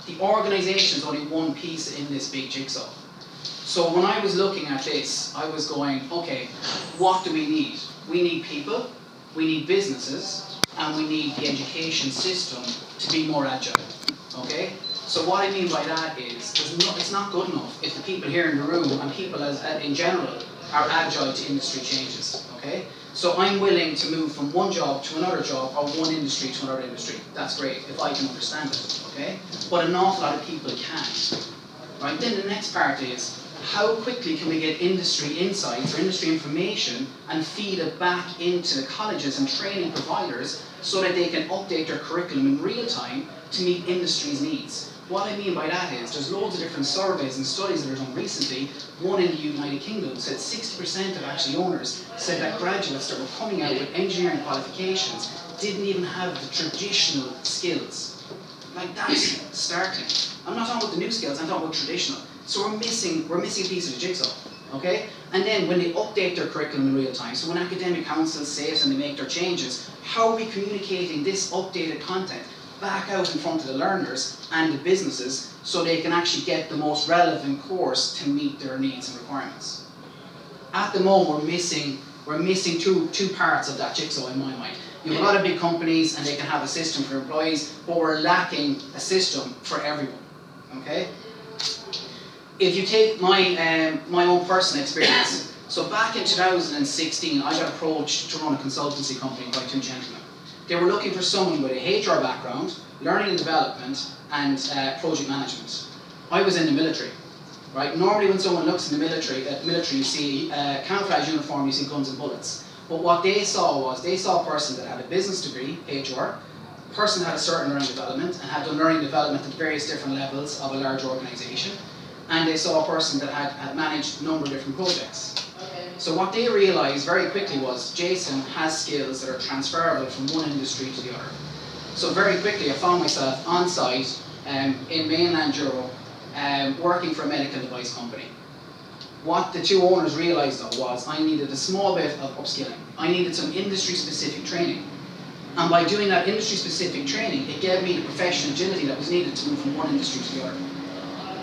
The organisation is only one piece in this big jigsaw. So when I was looking at this, I was going, okay, what do we need? We need people, we need businesses, and we need the education system to be more agile, okay? So what I mean by that is, it's not good enough if the people here in the room and people in general are agile to industry changes, okay? So I'm willing to move from one job to another job or one industry to another industry. That's great, if I can understand it, okay? But an awful lot of people can't, right? Then the next part is, how quickly can we get industry insights or industry information and feed it back into the colleges and training providers so that they can update their curriculum in real time to meet industry's needs? What I mean by that is, there's loads of different surveys and studies that are done recently. One in the United Kingdom said 60% of actually owners said that graduates that were coming out with engineering qualifications didn't even have the traditional skills. Like, that's startling. I'm not talking about the new skills, I'm talking about traditional. So we're missing a piece of the jigsaw, okay? And then when they update their curriculum in real time, so when academic councils say it and they make their changes, how are we communicating this updated content back out in front of the learners and the businesses so they can actually get the most relevant course to meet their needs and requirements? At the moment, we're missing two parts of that jigsaw in my mind. You have a lot of big companies and they can have a system for employees, but we're lacking a system for everyone, okay? If you take my own personal experience, so back in 2016, I got approached to run a consultancy company by two gentlemen. They were looking for someone with a HR background, learning and development, and project management. I was in the military, right? Normally when someone looks in the military, you see camouflage uniform, you see guns and bullets. But what they saw a person that had a business degree, HR, a person that had a certain learning development, and had done learning development at various different levels of a large organisation. And they saw a person that had managed a number of different projects. So what they realised very quickly was Jason has skills that are transferable from one industry to the other. So very quickly I found myself on site in mainland Europe working for a medical device company. What the two owners realised though was I needed a small bit of upskilling. I needed some industry specific training. And by doing that industry specific training, it gave me the professional agility that was needed to move from one industry to the other.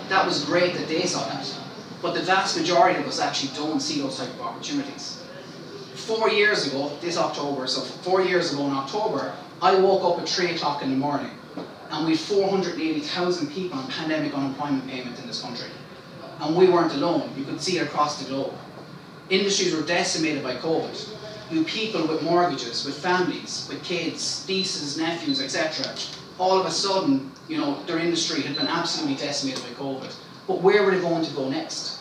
That was great that they saw that, but the vast majority of us actually don't see those type of opportunities. 4 years ago, this October, so 4 years ago in October, I woke up at 3 o'clock in the morning and we had 480,000 people on pandemic unemployment payment in this country. And we weren't alone, you could see it across the globe. Industries were decimated by COVID. You had people with mortgages, with families, with kids, nieces, nephews, etc. All of a sudden, you know, their industry had been absolutely decimated by COVID. But where were they going to go next?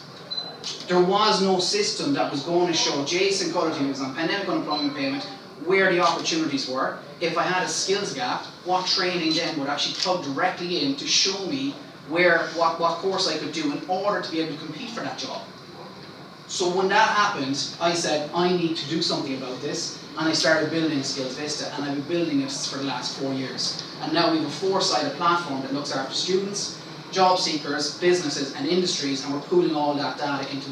There was no system that was going to show Jason Culloty, who was on pandemic unemployment payment, where the opportunities were. If I had a skills gap, what training then would actually plug directly in to show me what course I could do in order to be able to compete for that job. So when that happened, I said, I need to do something about this, and I started building Skills Vista, and I've been building it for the last 4 years. And now we have a 4-sided platform that looks after students, job seekers, businesses, and industries, and we're pooling all that data into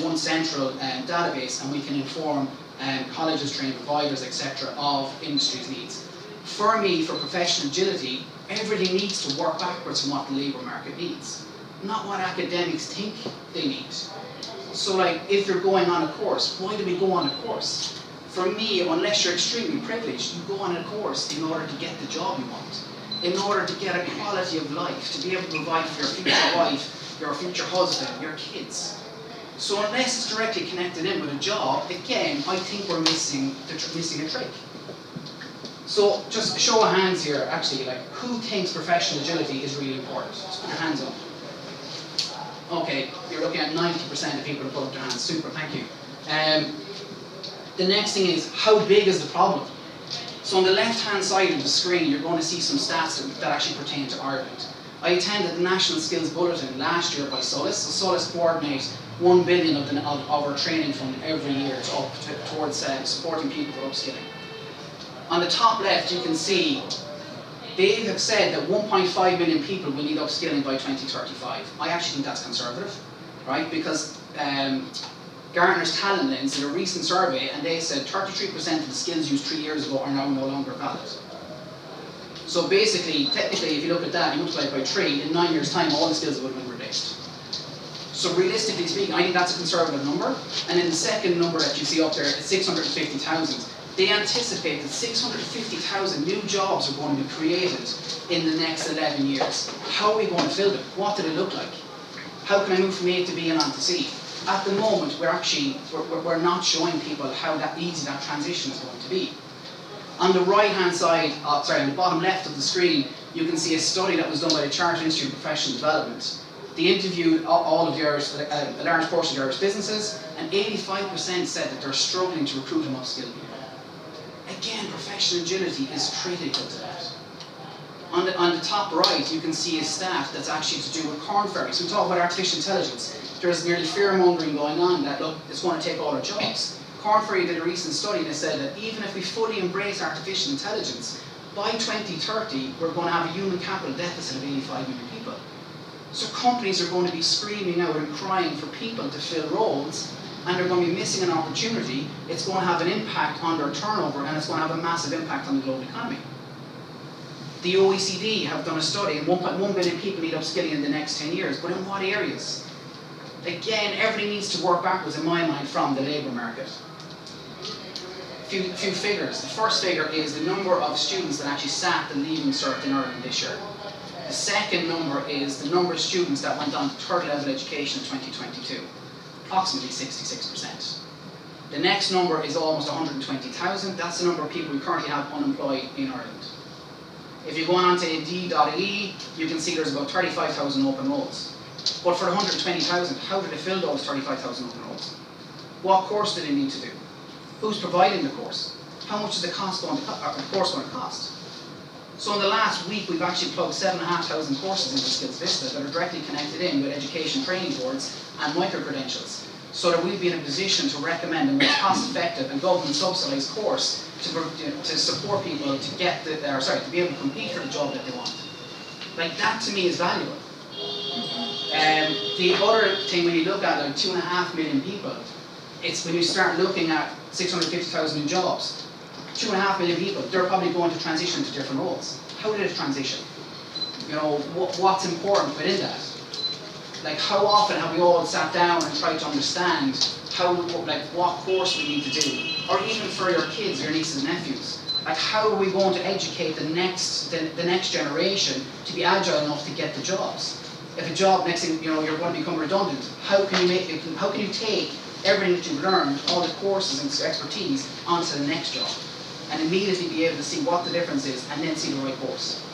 one central database, and we can inform colleges, training providers, etc., of industry's needs. For me, for professional agility, everything needs to work backwards from what the labour market needs, not what academics think they need. So like, if you're going on a course, why do we go on a course? For me, unless you're extremely privileged, you go on a course in order to get the job you want, in order to get a quality of life, to be able to provide for your future wife, your future husband, your kids. So unless it's directly connected in with a job, again, I think we're missing a trick. So just a show of hands here, actually, like, who thinks professional agility is really important? Just put your hands up. Okay, you're looking at 90% of people who put up their hands. Super, thank you. The next thing is, how big is the problem? So on the left-hand side of the screen, you're going to see some stats that actually pertain to Ireland. I attended the National Skills Bulletin last year by Solus. So Solus coordinates 1 billion of our training fund every year towards supporting people for upskilling. On the top left, you can see they have said that 1.5 million people will need upskilling by 2035. I actually think that's conservative, right? Because Gartner's Talent Lens did a recent survey and they said 33% of the skills used 3 years ago are now no longer valid. So basically, technically, if you look at that, you multiply it by 3, in 9 years' time, all the skills would have been replaced. So realistically speaking, I think that's a conservative number. And then the second number that you see up there is 650,000. They anticipate that 650,000 new jobs are going to be created in the next 11 years. How are we going to fill them? What do they look like? How can I move from A to B and on to C? At the moment, we're not showing people how that easy that transition is going to be. On the right-hand side, on the bottom left of the screen, you can see a study that was done by the Chartered Institute of Professional Development. They interviewed all of the Irish, a large portion of the Irish businesses, and 85% said that they're struggling to recruit and upskill people. Again, professional agility is critical to that. On the top right, you can see a stat that's actually to do with corn ferries. We talk about artificial intelligence. There's nearly fear-mongering going on that, look, it's going to take all our jobs. Corn Ferry did a recent study that said that even if we fully embrace artificial intelligence, by 2030, we're going to have a human capital deficit of 85 million people. So companies are going to be screaming out and crying for people to fill roles, and they're going to be missing an opportunity. It's going to have an impact on their turnover, and it's going to have a massive impact on the global economy. The OECD have done a study, and 1.1 billion people need upskilling in the next 10 years, but in what areas? Again, everything needs to work backwards, in my mind, from the labour market. Few figures. The first figure is the number of students that actually sat the Leaving Cert in Ireland this year. The second number is the number of students that went on to third level education in 2022, approximately 66%. The next number is almost 120,000. That's the number of people we currently have unemployed in Ireland. If you go on to indeed.ie, you can see there's about 35,000 open roles. But for the 120,000, how do they fill those 35,000 open roles? What course do they need to do? Who's providing the course? How much is the course going to cost? So in the last week, we've actually plugged 7,500 courses into Skills Vista that are directly connected in with education training boards and micro-credentials, so that we'll be in a position to recommend a most cost-effective and government-subsidised course to support people to get to be able to compete for the job that they want. Like, that to me is valuable. The other thing, when you look at like 2.5 million people, it's when you start looking at 650,000 new jobs, 2.5 million people, they're probably going to transition to different roles. How did it transition? You know, what's important within that? Like, how often have we all sat down and tried to understand what course we need to do? Or even for your kids, your nieces and nephews. Like, how are we going to educate the next generation to be agile enough to get the jobs? If a job next thing, you're going to become redundant, how can you take everything that you've learned, all the courses and expertise, onto the next job, and immediately be able to see what the difference is, and then see the right course?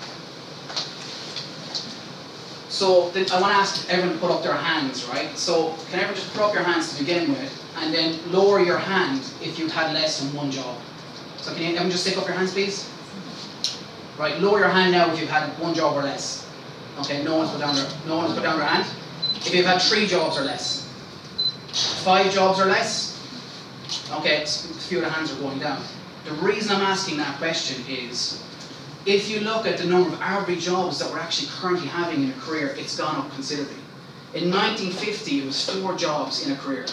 So I want to ask everyone to put up their hands, right? So can everyone just put up your hands to begin with, and then lower your hand if you've had less than one job? So can everyone just stick up your hands, please? Right, lower your hand now if you've had one job or less. Okay, no one's put down their hand. If you've had 3 jobs or less. 5 jobs or less. Okay, a few of the hands are going down. The reason I'm asking that question is, if you look at the number of average jobs that we're actually currently having in a career, it's gone up considerably. In 1950, it was 4 jobs in a career.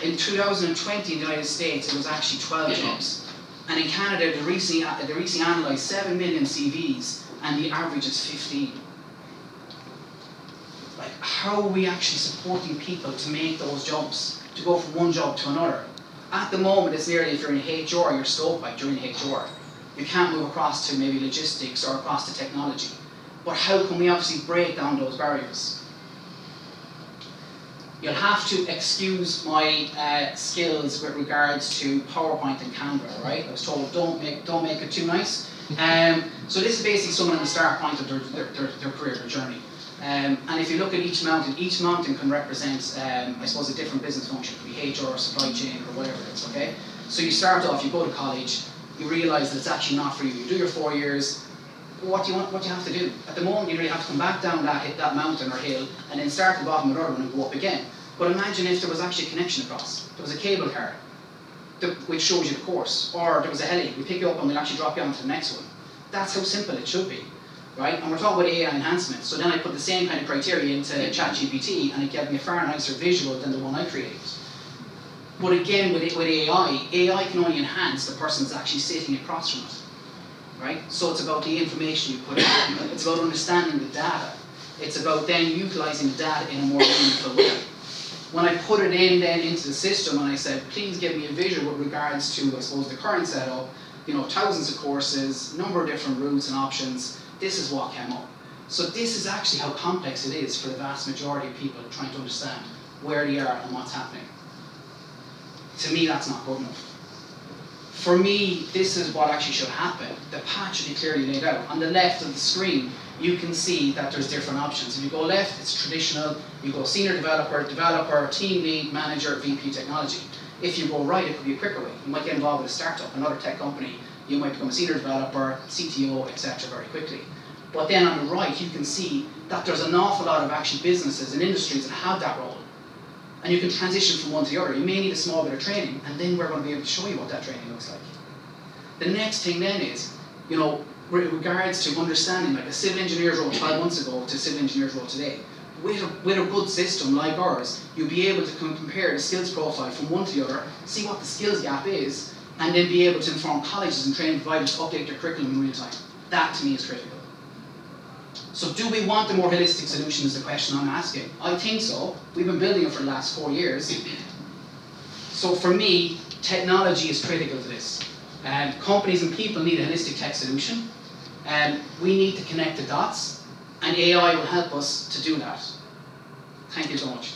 In 2020 in the United States, it was actually 12 jobs. And in Canada, they recently analysed 7 million CVs, and the average is 15. Like, how are we actually supporting people to make those jumps, to go from one job to another? At the moment, it's nearly, if you're in HR, you're stovepipe during HR. You can't move across to maybe logistics or across to technology. But how can we obviously break down those barriers? You'll have to excuse my skills with regards to PowerPoint and Canva, right? I was told don't make it too nice. So this is basically someone at the start point of their career, their journey. And if you look at each mountain can represent, I suppose, a different business function. It could be HR, supply chain, or whatever it is, okay? So you start off, you go to college, you realise that it's actually not for you. You do your 4 years. What do you have to do? At the moment, you really have to come back down that mountain or hill, and then start at the bottom of another one and go up again. But imagine if there was actually a connection across. There was a cable car, which shows you the course. Or there was a heli, we pick you up and we'll actually drop you onto the next one. That's how simple it should be, right? And we're talking about AI enhancement. So then I put the same kind of criteria into ChatGPT, and it gave me a far nicer visual than the one I created. But again, with AI can only enhance the person that's actually sitting across from it. right? So it's about the information you put in. It's about understanding the data. It's about then utilising the data in a more meaningful way. When I put it in then into the system and I said, please give me a visual with regards to, I suppose, the current setup, you know, thousands of courses, number of different routes and options, this is what came up. So this is actually how complex it is for the vast majority of people trying to understand where they are and what's happening. To me, that's not good enough. For me, this is what actually should happen. The path should be clearly laid out. On the left of the screen, you can see that there's different options. If you go left, it's traditional. You go senior developer, developer, team lead, manager, VP technology. If you go right, it could be a quicker way. You might get involved with a startup, another tech company. You might become a senior developer, CTO, etc. very quickly. But then on the right, you can see that there's an awful lot of actually businesses and industries that have that role. And you can transition from one to the other. You may need a small bit of training, and then we're going to be able to show you what that training looks like. The next thing then is, you know, with regards to understanding, like a civil engineer's role 12 months ago to a civil engineer's role today, with a good system like ours, you'll be able to compare the skills profile from one to the other, see what the skills gap is, and then be able to inform colleges and training providers to update their curriculum in real time. That to me is critical. So do we want a more holistic solution is the question I'm asking. I think so. We've been building it for the last 4 years. So for me, technology is critical to this. Companies and people need a holistic tech solution. We need to connect the dots, and AI will help us to do that. Thank you so much.